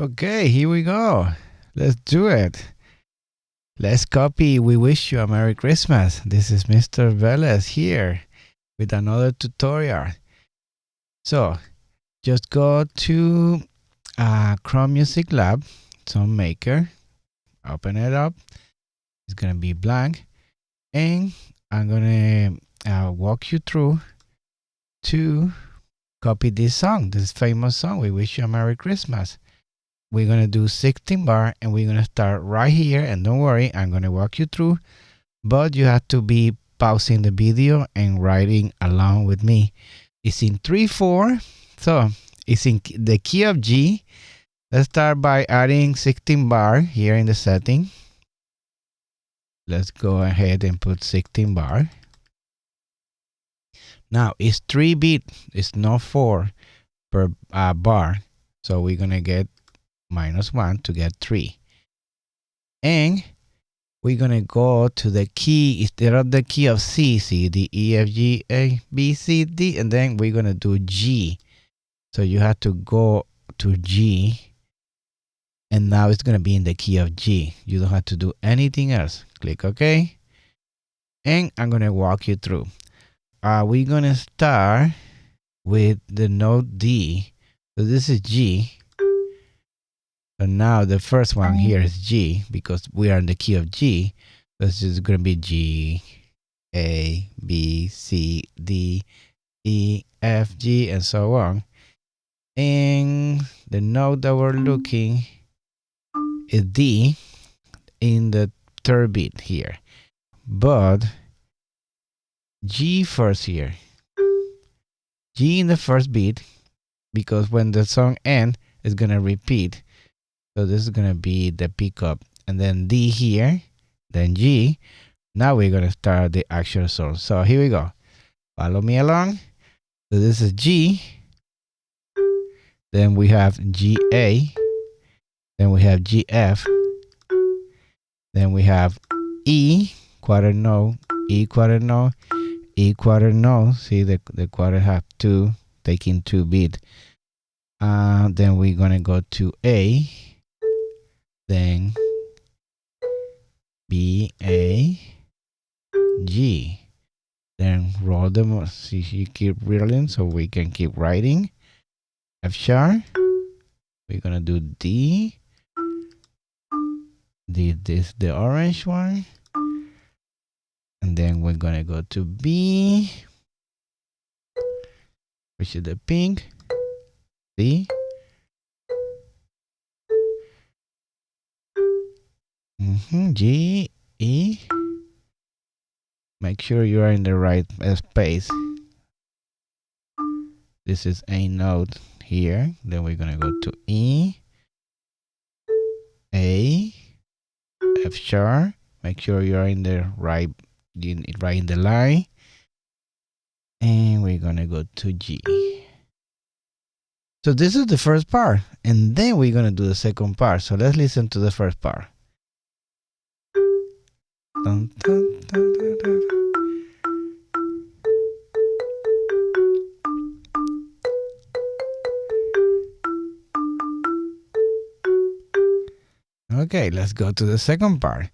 Okay, here we go. Let's do it. Let's copy We Wish You a Merry Christmas. This is Mr. Velez here with another tutorial. So, just go to Chrome Music Lab, Song Maker, open it up. It's going to be blank. And I'm going to walk you through to copy this song, this famous song, We Wish You a Merry Christmas. We're going to do 16 bar and we're going to start right here. And don't worry, I'm going to walk you through, but you have to be pausing the video and writing along with me. It's in 3/4, so it's in the key of G. Let's start by adding 16 bar here in the setting. Let's go ahead and put 16 bar. Now it's 3 beat, it's not 4 per bar, so we're going to get -1 to get 3. And we're going to go to the key, instead of the key of C, C, D, E, F, G, A, B, C, D, and then we're going to do G. So you have to go to G, and now it's going to be in the key of G. You don't have to do anything else. Click OK. And I'm going to walk you through. We're going to start with the note D. So this is G. So now the first one here is G because we are in the key of G. So this is going to be G, A, B, C, D, E, F, G, and so on. And the note that we're looking is D in the third beat here. But G first here. G in the first beat because when the song ends, it's going to repeat. So this is going to be the pickup, and then D here, then G. Now we're going to start the actual song. So here we go. Follow me along. So this is G. Then we have GA. Then we have GF. Then we have E, quarter note, E quarter note, E quarter note. See the quarter have 2, taking 2 beat. Then we're going to go to A. Then B, A, G. Then roll them. See, you keep rolling so we can keep writing. F sharp. We're gonna do D. This the orange one. And then we're gonna go to B, which is the pink. D. G, E. Make sure you are in the right space. This is a note here. Then we're gonna go to E, A, F sharp. Make sure you are in the right in the line. And we're gonna go to G. So this is the first part, and then we're gonna do the second part. So let's listen to the first part. Dun, dun, dun, dun, dun. Okay, let's go to the second part.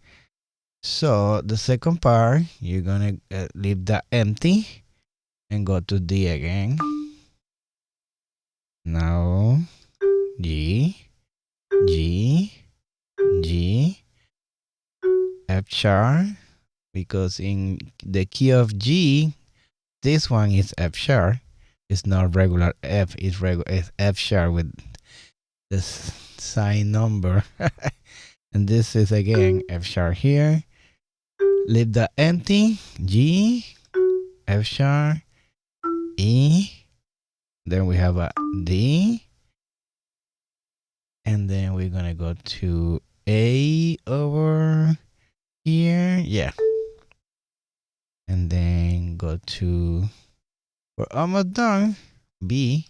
So the second part, you're gonna leave that empty and go to D again. Now G, G, G, F sharp, because in the key of G, this one is F sharp. It's not regular F, it's F sharp with this sign number. And this is again F sharp here. Leave the empty. G, F sharp, E. Then we have a D. And then we're gonna go to A over here. Yeah. And then go to, we're almost done, B,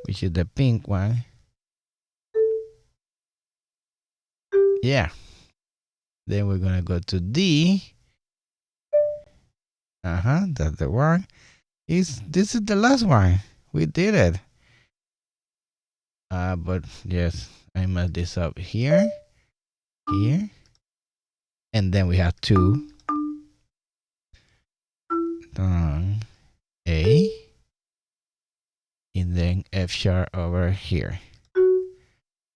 which is the pink one. Yeah. Then we're gonna go to D. That's the one. This is the last one. We did it. But yes, I messed this up here, here, and then we have 2 down A, and then F sharp over here.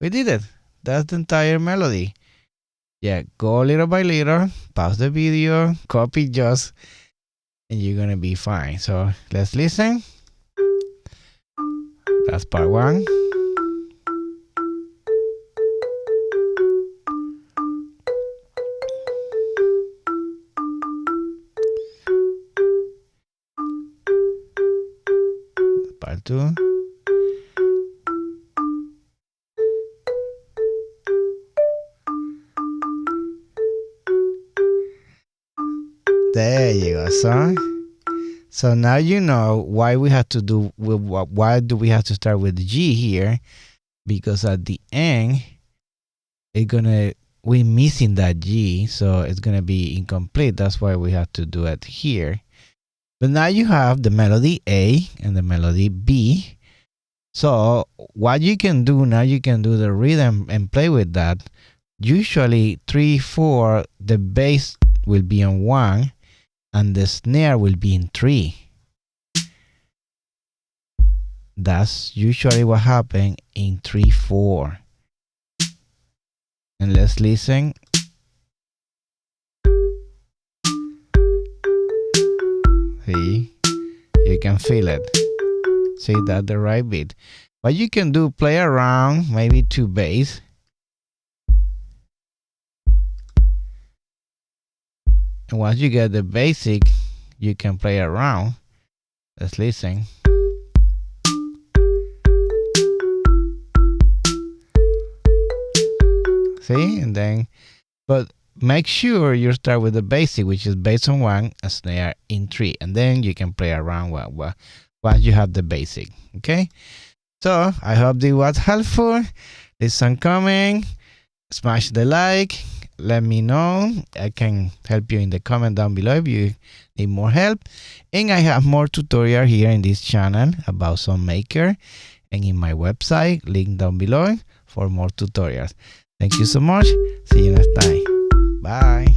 We did it. That's the entire melody. Yeah, go little by little, pause the video, copy just, and you're gonna be fine. So let's listen. That's part 1. Part 2. There you go, son. So now you know why we have to do. Why do we have to start with G here? Because at the end, we're missing that G, so it's gonna be incomplete. That's why we have to do it here. But now you have the melody A and the melody B. So what you can do now, you can do the rhythm and play with that. Usually 3, 4, the bass will be on 1 and the snare will be in 3. That's usually what happens in 3, 4. And let's listen. See, you can feel it. See, that's the right beat. What you can do, play around, maybe 2 bass. And once you get the basic, you can play around. Let's listen. See, and then, but make sure you start with the basic, which is bass on 1, a snare in 3, and then you can play around once you have the basic. Okay, so I hope this was helpful. Leave some comment, smash the like, let me know. I can help you in the comment down below if you need more help. And I have more tutorial here in this channel about Song Maker and in my website, link down below for more tutorials. Thank you so much. See you next time. Bye.